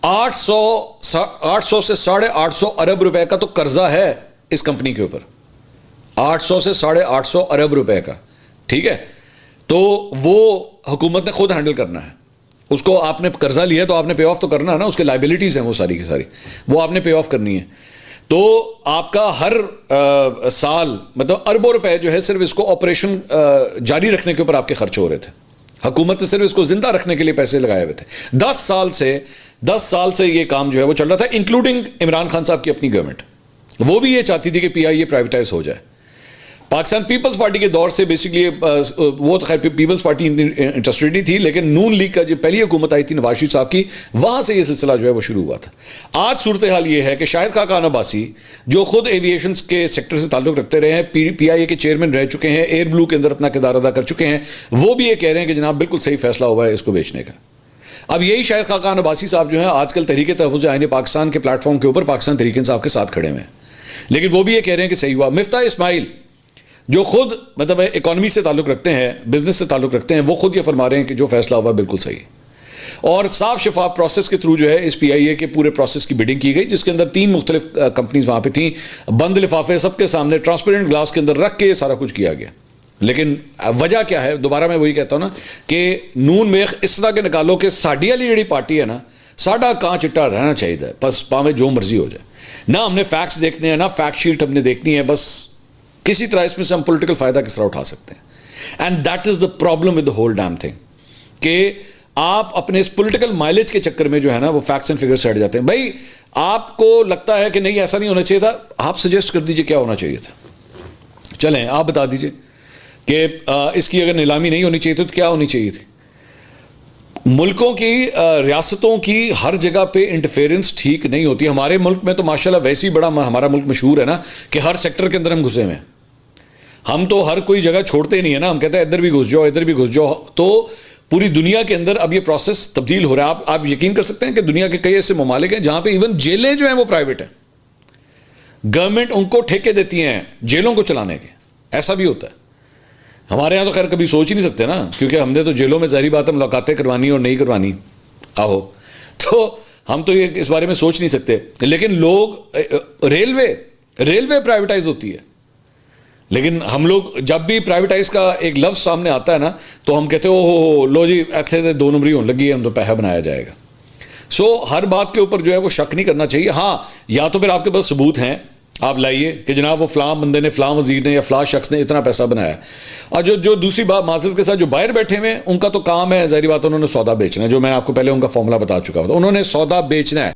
800 سے 850 ارب روپے کا تو قرضہ ہے اس کمپنی کے اوپر. 800 سے 850 ارب روپے کا, ٹھیک ہے. تو وہ حکومت نے خود ہینڈل کرنا ہے. اس کو آپ نے قرضہ لیا تو آپ نے پے آف تو کرنا ہے نا, اس کے لائبلٹیز ہیں وہ ساری کی ساری, وہ آپ نے پے آف کرنی ہے. تو آپ کا ہر سال مطلب اربوں روپے جو ہے صرف اس کو آپریشن جاری رکھنے کے اوپر آپ کے خرچ ہو رہے تھے. حکومت نے صرف اس کو زندہ رکھنے کے لیے پیسے لگائے ہوئے تھے. 10 سال سے یہ کام جو ہے وہ چل رہا تھا, انکلوڈنگ عمران خان صاحب کی اپنی گورنمنٹ. وہ بھی یہ چاہتی تھی کہ پی آئی اے پرائیویٹائز ہو جائے. پاکستان پیپلز پارٹی کے دور سے بیسکلی وہ تو خیر پیپلز پارٹی انٹرسٹڈ نہیں تھی, لیکن نون لیگ کا جو پہلی حکومت آئی تھی نواز شریف صاحب کی, وہاں سے یہ سلسلہ جو ہے وہ شروع ہوا تھا. آج صورتحال یہ ہے کہ شاہد خاقان عباسی جو خود ایویشن کے سیکٹر سے تعلق رکھتے رہے ہیں, پی آئی اے کے چیئرمین رہ چکے ہیں, ایئر بلو کے اندر اپنا کردار ادا کر چکے ہیں, وہ بھی یہ کہہ رہے ہیں کہ جناب بالکل صحیح فیصلہ ہوا ہے اس کو بیچنے کا. اب یہی شاہد خاقان عباسی صاحب جو ہیں آج کل تحریک تحفظ آئین پاکستان کے پلیٹ فارم کے اوپر پاکستان تحریک انصاف کے ساتھ کھڑے ہوئے ہیں, لیکن وہ بھی یہ کہہ رہے ہیں کہ صحیح ہوا. مفتاح اسماعیل جو خود مطلب اکانومی سے تعلق رکھتے ہیں, بزنس سے تعلق رکھتے ہیں, وہ خود یہ فرما رہے ہیں کہ جو فیصلہ ہوا بالکل صحیح ہے. اور صاف شفاف پروسیس کے تھرو جو ہے اس پی آئی اے کے پورے پروسیس کی بیڈنگ کی گئی, جس کے اندر 3 مختلف کمپنیز وہاں پہ تھیں, بند لفافے سب کے سامنے ٹرانسپیرنٹ گلاس کے اندر رکھ کے سارا کچھ کیا گیا. لیکن وجہ کیا ہے, دوبارہ میں وہی کہتا ہوں نا کہ نون میخ اس طرح کے نکالو کہ ساڈی والی جڑی پارٹی ہے نا, ساڈا کان چٹا رہنا چاہیے, بس پاویں جو مرضی ہو جائے, نہ ہم نے فیکٹس دیکھنے ہیں, نہ فیکٹ شیٹ ہم نے دیکھنی ہے, بس کسی طرح اس میں سے ہم پولیٹیکل فائدہ کس طرح اٹھا سکتے ہیں. And that is the problem with the whole damn thing, کہ آپ اپنے اس پولیٹیکل مائلیج کے چکر میں جو ہے نا وہ فیکٹس اینڈ فگرز سے ہٹ جاتے ہیں. بھائی آپ کو لگتا ہے کہ نہیں ایسا نہیں ہونا چاہیے تھا, آپ سجیسٹ کر دیجئے کیا ہونا چاہیے تھا. چلیں آپ بتا دیجئے کہ اس کی اگر نیلامی نہیں ہونی چاہیے تھی تو کیا ہونی چاہیے تھی. ملکوں کی ریاستوں کی ہر جگہ پہ انٹرفیئرنس ٹھیک نہیں ہوتی. ہمارے ملک میں تو ماشاءاللہ ویسے ہی بڑا ہمارا ملک مشہور ہے نا کہ ہر سیکٹر کے اندر ہم گھسے ہوئے ہیں. ہم تو ہر کوئی جگہ چھوڑتے نہیں ہے نا, ہم کہتے ہیں ادھر بھی گھس جاؤ, ادھر بھی گھس جاؤ. تو پوری دنیا کے اندر اب یہ پروسیس تبدیل ہو رہا ہے. آپ یقین کر سکتے ہیں کہ دنیا کے کئی ایسے ممالک ہیں جہاں پہ ایون جیلیں جو ہیں وہ پرائیویٹ ہیں, گورنمنٹ ان کو ٹھیکے دیتی ہیں جیلوں کو چلانے کے. ایسا بھی ہوتا ہے. ہمارے یہاں تو خیر کبھی سوچ ہی نہیں سکتے نا, کیونکہ ہم نے تو جیلوں میں ظاہری بات ہے ملاقاتیں کروانی اور نہیں کروانی آہو, تو ہم تو یہ اس بارے میں سوچ نہیں سکتے. لیکن لوگ ریلوے پرائیویٹائز ہوتی ہے, لیکن ہم لوگ جب بھی پرائیویٹائز کا ایک لفظ سامنے آتا ہے نا تو ہم کہتے ہیں او لو جی ایسے 2 نمبری ہونے لگی ہے, ہم تو پیسہ بنایا جائے گا. سو ہر بات کے اوپر جو ہے وہ شک نہیں کرنا چاہیے. ہاں یا تو پھر آپ کے پاس ثبوت ہیں, آپ لائیے کہ جناب وہ فلاں بندے نے, فلاں وزیر نے یا فلاں شخص نے اتنا پیسہ بنایا. اور جو دوسری بات معذرت کے ساتھ جو باہر بیٹھے ہوئے ہیں ان کا تو کام ہے ظاہری بات انہوں نے سودا بیچنا ہے, جو میں آپ کو پہلے ان کا فارمولا بتا چکا ہوں, انہوں نے سودا بیچنا ہے.